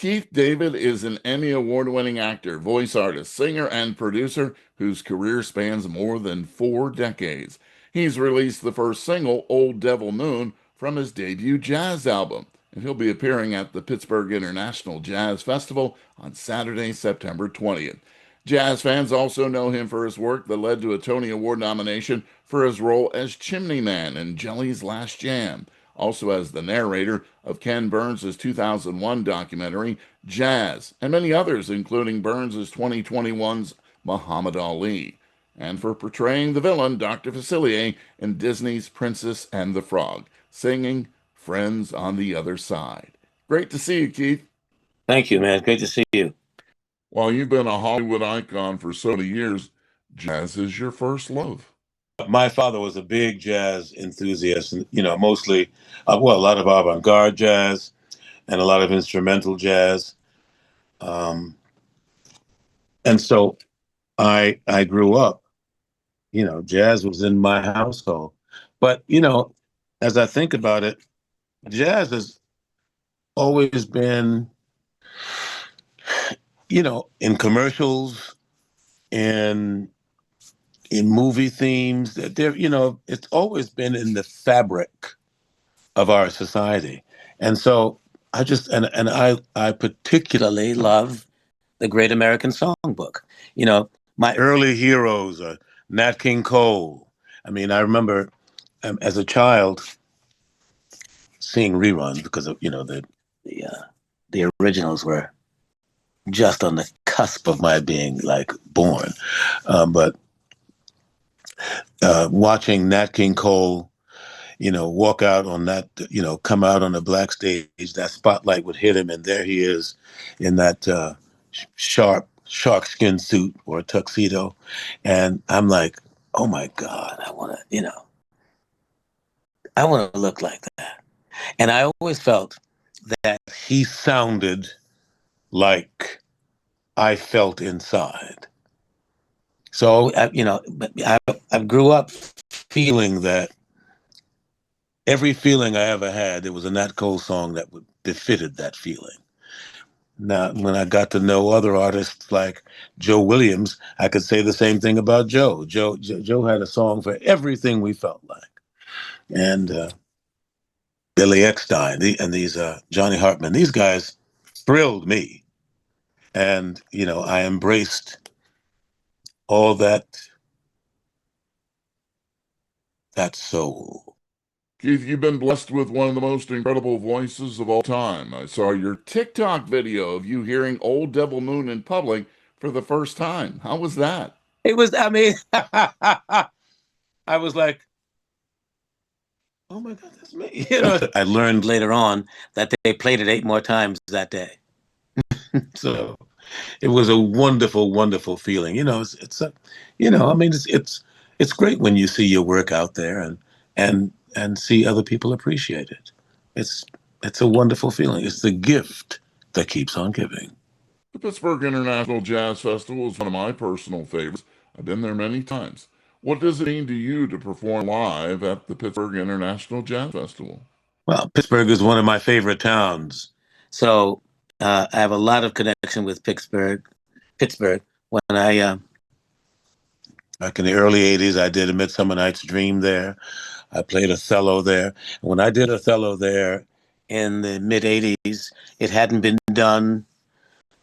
Keith David is an Emmy Award-winning actor, voice artist, singer, and producer whose career spans more than 4 decades. He's released the first single, Old Devil Moon, from his debut jazz album, and he'll be appearing at the Pittsburgh International Jazz Festival on Saturday, September 20th. Jazz fans also know him for his work that led to a Tony Award nomination for his role as Chimney Man in Jelly's Last Jam, also as the narrator of Ken Burns' 2001 documentary, Jazz, and many others, including Burns' 2021's Muhammad Ali, and for portraying the villain, Dr. Facilier, in Disney's Princess and the Frog, singing Friends on the Other Side. Great to see you, Keith. Thank you, man. Great to see you. While you've been a Hollywood icon for so many years, jazz is your first love. My father was a big jazz enthusiast, and mostly, a lot of avant-garde jazz and a lot of instrumental jazz. And so I grew up, jazz was in my household. But, as I think about it, jazz has always been, in commercials and in movie themes, that it's always been in the fabric of our society. And so I particularly love the Great American Songbook. My early heroes are Nat King Cole. I mean, I remember as a child seeing reruns because of the originals were just on the cusp of my being born, but watching Nat King Cole, walk out on that, come out on the black stage, that spotlight would hit him, and there he is in that sharp sharkskin suit or tuxedo, and I'm like, oh my God, I want to look like that. And I always felt that he sounded like I felt inside. So I grew up feeling that every feeling I ever had, there was a Nat Cole song that befitted that feeling. Now, when I got to know other artists like Joe Williams, I could say the same thing about Joe. Joe had a song for everything we felt like. And Billy Eckstein and these Johnny Hartman, these guys thrilled me. And, I embraced all that soul. Keith, you've been blessed with one of the most incredible voices of all time. I saw your TikTok video of you hearing Old Devil Moon in public for the first time. How was that? It was, I mean, I was like, oh my God, that's me. I learned later on that they played it 8 more times that day. So it was a wonderful, wonderful feeling. It's great when you see your work out there and see other people appreciate it. It's a wonderful feeling. It's the gift that keeps on giving. The Pittsburgh International Jazz Festival is one of my personal favorites. I've been there many times. What does it mean to you to perform live at the Pittsburgh International Jazz Festival? Well, Pittsburgh is one of my favorite towns. So I have a lot of connection with Pittsburgh. When back in the early 80s, I did A Midsummer Night's Dream there. I played Othello there. When I did Othello there in the mid 80s, it hadn't been done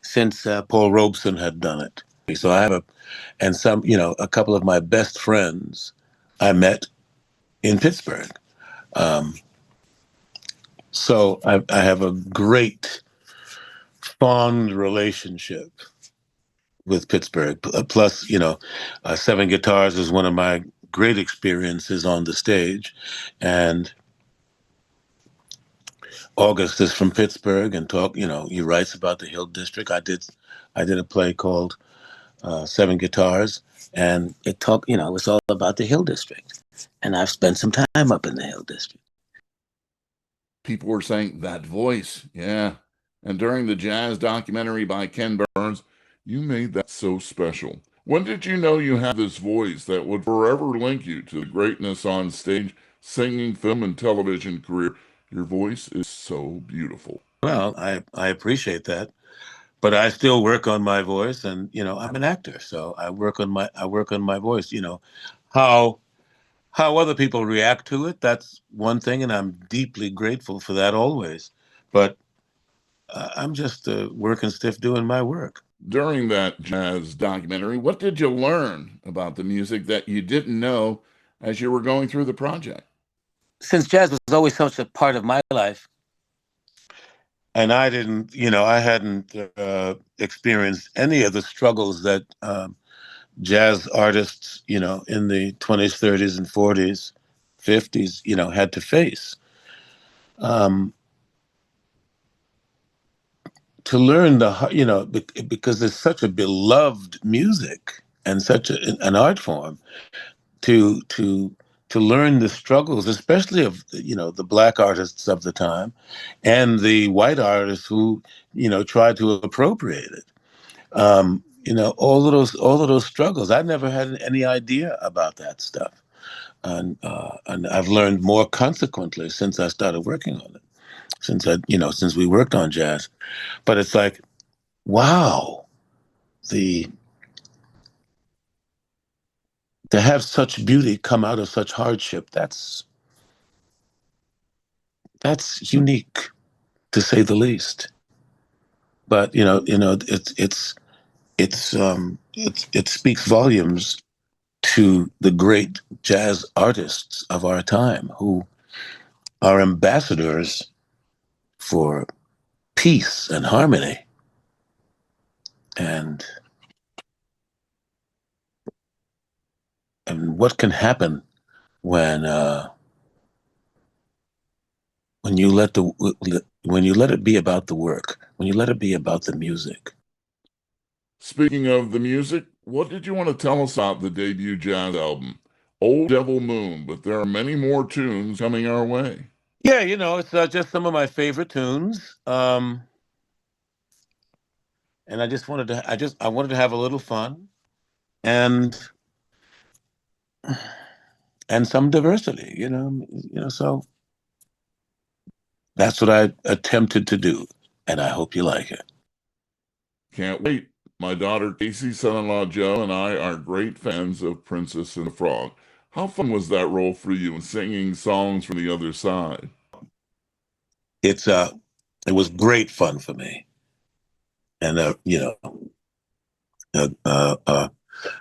since Paul Robeson had done it. So I have a couple of my best friends I met in Pittsburgh. So I have a great, fond relationship with Pittsburgh. Plus, Seven Guitars is one of my great experiences on the stage. And August is from Pittsburgh and he writes about the Hill District. I did a play called Seven Guitars, and it's all about the Hill District. And I've spent some time up in the Hill District. People were saying that voice, yeah. And during the jazz documentary by Ken Burns, you made that so special. When did you know you had this voice that would forever link you to the greatness on stage, singing, film, and television career? Your voice is so beautiful. Well, I appreciate that, but I still work on my voice, and I'm an actor, so I work on my voice. How how other people react to it, that's one thing, and I'm deeply grateful for that always. But I'm just working stiff doing my work. During that jazz documentary, what did you learn about the music that you didn't know as you were going through the project? Since jazz was always such a part of my life, and I didn't, I hadn't experienced any of the struggles that jazz artists, in the 20s, 30s, and 40s, 50s, had to face. Um, to learn because there's such a beloved music and such an art form, to learn the struggles, especially of the black artists of the time, and the white artists who tried to appropriate it. All of those struggles. I never had any idea about that stuff, and I've learned more consequently since I started working on it. Since we worked on jazz, but it's like, wow, the to have such beauty come out of such hardship. That's unique, to say the least. But it speaks volumes to the great jazz artists of our time, who are ambassadors for peace and harmony. And what can happen when when you let the when you let it be about the work, when you let it be about the music. Speaking of the music, what did you want to tell us about the debut jazz album, Old Devil Moon? But there are many more tunes coming our way. Yeah, it's just some of my favorite tunes. And I wanted to have a little fun, and some diversity, so that's what I attempted to do, and I hope you like it. Can't wait. My daughter Casey, son-in-law Joe, and I are great fans of Princess and the Frog. How fun was that role for you in singing songs from the other side? It's it was great fun for me, and a, a, a,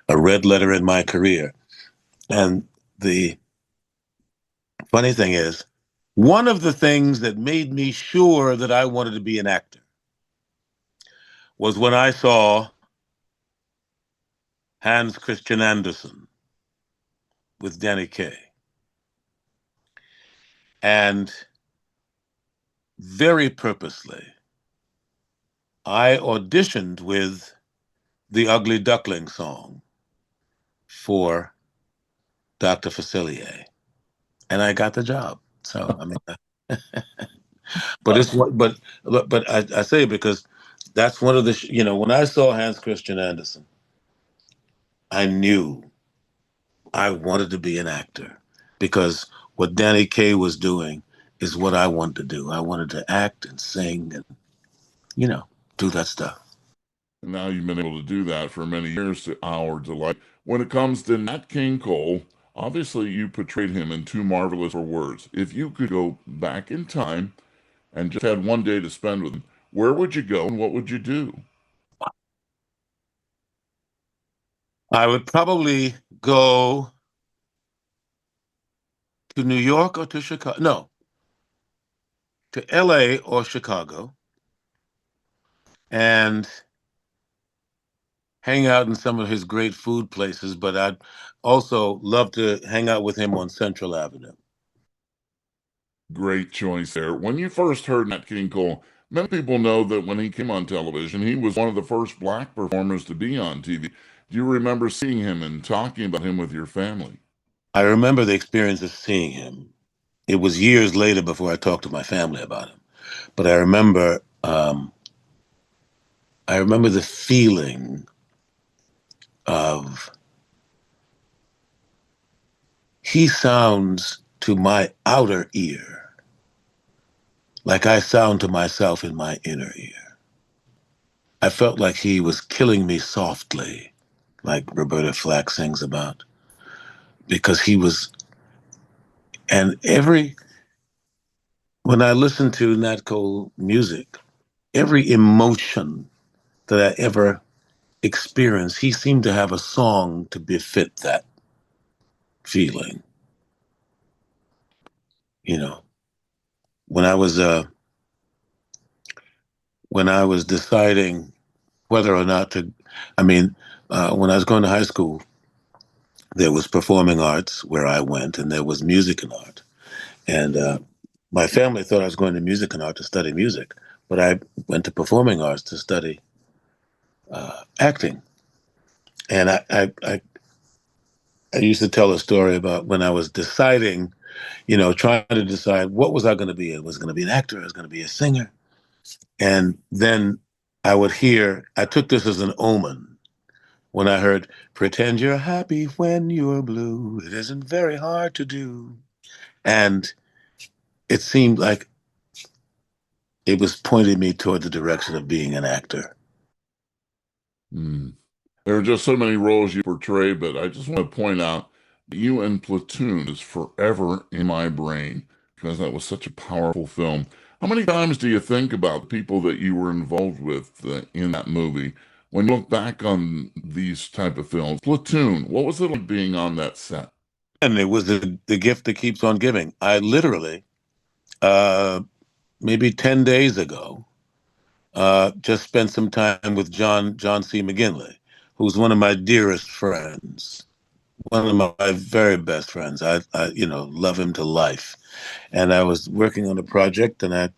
a red letter in my career. And the funny thing is, one of the things that made me sure that I wanted to be an actor was when I saw Hans Christian Andersen with Danny Kaye. And very purposely, I auditioned with the Ugly Duckling song for Dr. Facilier, and I got the job. So I mean, but I say it because that's one of the when I saw Hans Christian Andersen, I knew I wanted to be an actor, because what Danny Kaye was doing is what I wanted to do. I wanted to act and sing and you know do that stuff. And now you've been able to do that for many years to our delight. When it comes to Nat King Cole, obviously you portrayed him in too marvelous for words. If you could go back in time and just had one day to spend with him, where would you go and what would you do? I would probably go to New York or to Chicago. No, to LA or Chicago, and hang out in some of his great food places, but I'd also love to hang out with him on Central Avenue. Great choice there. When you first heard Nat King Cole, many people know that when he came on television, he was one of the first black performers to be on TV. Do you remember seeing him and talking about him with your family? I remember the experience of seeing him. It was years later before I talked to my family about him, but I remember the feeling of he sounds to my outer ear like I sound to myself in my inner ear. I felt like he was killing me softly, like Roberta Flack sings about, because he was, and when I listened to Nat Cole music, every emotion that I ever experienced, he seemed to have a song to befit that feeling. You know, when I was deciding whether or not to, I mean, when I was going to high school, there was performing arts where I went, and there was music and art. And my family thought I was going to music and art to study music, but I went to performing arts to study acting. And I used to tell a story about when I was deciding, trying to decide what was I going to be. I was going to be an actor. I was going to be a singer. And then I took this as an omen when I heard, pretend you're happy when you're blue. It isn't very hard to do. And it seemed like it was pointing me toward the direction of being an actor. Mm. There are just so many roles you portray, but I just want to point out you in Platoon is forever in my brain because that was such a powerful film. How many times do you think about the people that you were involved with in that movie? When you look back on these type of films, Platoon, what was it like being on that set? And it was the gift that keeps on giving. I literally, uh, maybe 10 days ago, just spent some time with John C. McGinley, who's one of my dearest friends, one of my very best friends. I love him to life. And I was working on a project, and I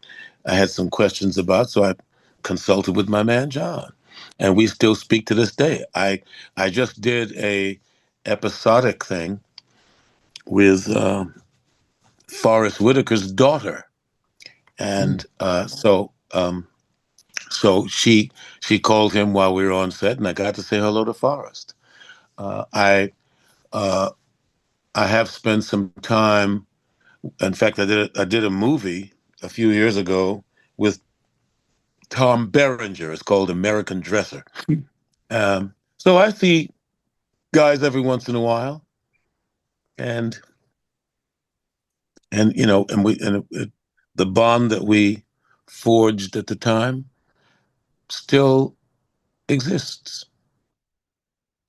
had some questions about, so I consulted with my man John, and we still speak to this day. I just did a episodic thing with Forrest Whitaker's daughter, Mm. and so she called him while we were on set, and I got to say hello to Forrest. Uh, I uh, I have spent some time. In fact, I did a movie a few years ago with Tom Berenger. It's called American Dresser. So I see guys every once in a while, and the bond that we forged at the time still exists.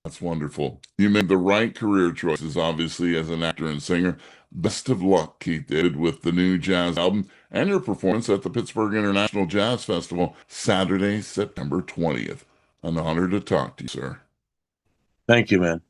That's wonderful. You made the right career choices, obviously, as an actor and singer. Best of luck, Keith David, with the new jazz album and your performance at the Pittsburgh International Jazz Festival Saturday, September 20th. An honor to talk to you, sir. Thank you, man.